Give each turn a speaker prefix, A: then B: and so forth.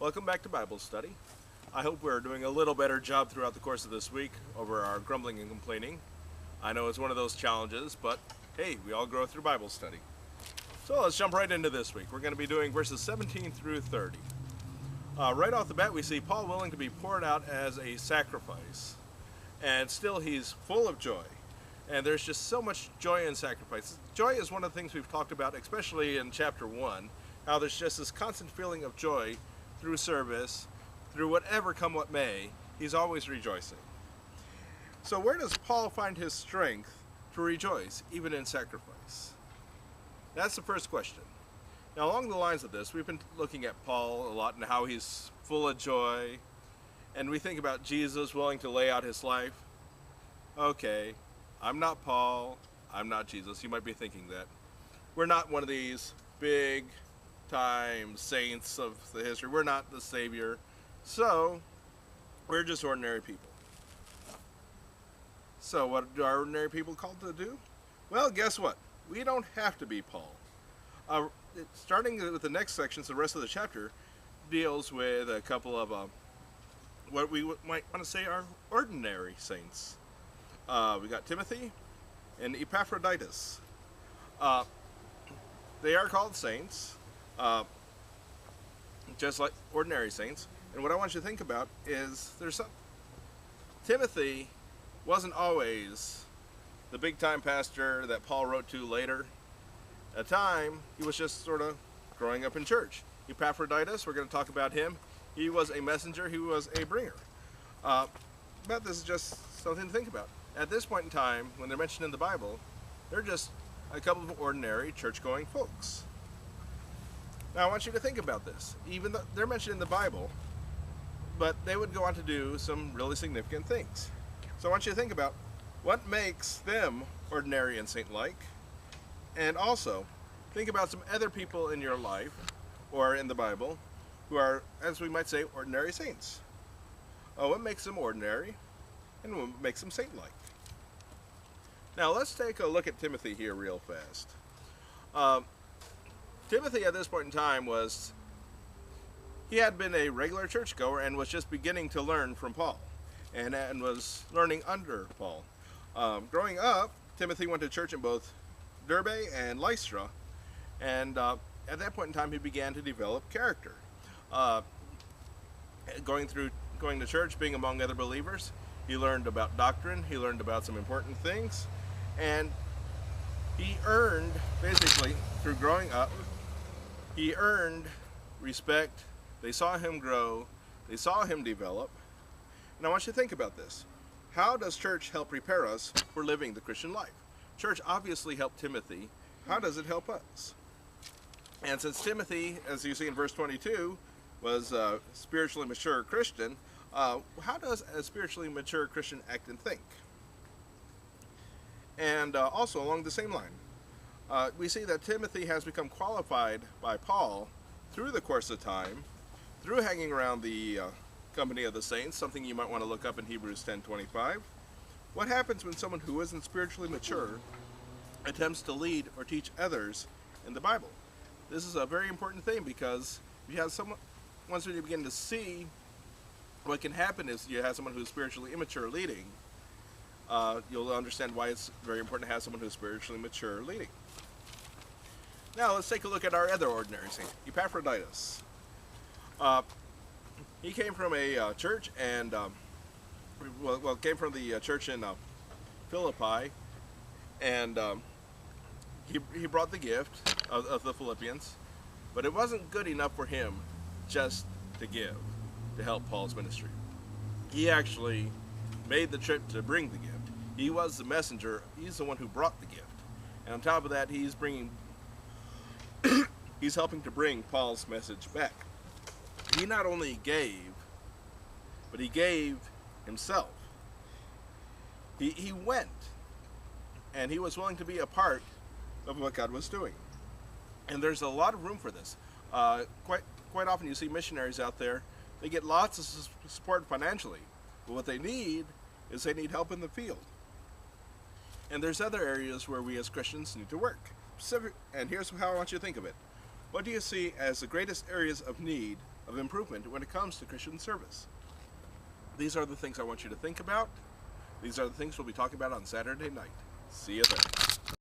A: Welcome back to Bible study. I hope we're doing a little better job throughout the course of this week over our grumbling and complaining. I know it's one of those challenges, but hey, we all grow through Bible study. So let's jump right into this week. We're going to be doing verses 17 through 30. Right off the bat, we see Paul willing to be poured out as a sacrifice, and still he's full of joy. And there's just so much joy in sacrifice. Joy is one of the things we've talked about, especially in chapter 1, how there's just this constant feeling of joy through service, through whatever come what may. He's always rejoicing. So where does Paul find his strength to rejoice, even in sacrifice? That's the first question. Now, along the lines of this, we've been looking at Paul a lot and how he's full of joy, and we think about Jesus willing to lay out his life. Okay, I'm not Paul, I'm not Jesus. You might be thinking that. We're not one of these big time saints of the history. We're not the Savior. So, we're just ordinary people. So, what are ordinary people called to do? Well, guess what? We don't have to be Paul. Starting with the next section, so the rest of the chapter deals with a couple of what we might want to say are ordinary saints. We got Timothy and Epaphroditus. They are called saints, just like ordinary saints. And what I want you to think about is Timothy wasn't always the big time pastor that Paul wrote to later. At the time, he was just sort of growing up in church. Epaphroditus, we're going to talk about him. He was a messenger, he was a bringer. But this is just something to think about. At this point in time, when they're mentioned in the Bible, they're just a couple of ordinary church-going folks. Now I want you to think about this. Even though they're mentioned in the Bible, but they would go on to do some really significant things. So I want you to think about what makes them ordinary and saint-like, and also think about some other people in your life or in the Bible who are, as we might say, ordinary saints. What makes them ordinary and what makes them saint-like? Now let's take a look at Timothy here real fast. Timothy at this point in time he had been a regular churchgoer and was just beginning to learn from Paul and was learning under Paul. Growing up, Timothy went to church in both Derbe and Lystra, and at that point in time he began to develop character. Going to church, being among other believers, he learned about doctrine, he learned about some important things, and he earned, basically, through growing up, he earned respect. They saw him grow, they saw him develop. And I want you to think about this. How does church help prepare us for living the Christian life? Church obviously helped Timothy. How does it help us? And since Timothy, as you see in verse 22, was a spiritually mature Christian, how does a spiritually mature Christian act and think? And also along the same line, we see that Timothy has become qualified by Paul through the course of time, through hanging around the company of the saints, something you might want to look up in Hebrews 10:25. What happens when someone who isn't spiritually mature attempts to lead or teach others in the Bible? This is a very important thing, because if you have someone, once you begin to see what can happen is you have someone who's spiritually immature leading, you'll understand why it's very important to have someone who's spiritually mature leading. Now let's take a look at our other ordinary saint, Epaphroditus. He came from a church and came from the church in Philippi, and he brought the gift of the Philippians, but it wasn't good enough for him just to give, to help Paul's ministry. He actually made the trip to bring the gift. He was the messenger. He's the one who brought the gift. And on top of that, he's helping to bring Paul's message back. He not only gave, but he gave himself. He went, and he was willing to be a part of what God was doing. And there's a lot of room for this. Quite often you see missionaries out there, they get lots of support financially, but what they need is they need help in the field. And there's other areas where we as Christians need to work. And here's how I want you to think of it. What do you see as the greatest areas of need of improvement when it comes to Christian service. These are the things I want you to think about. These are the things we'll be talking about on Saturday night. See you there.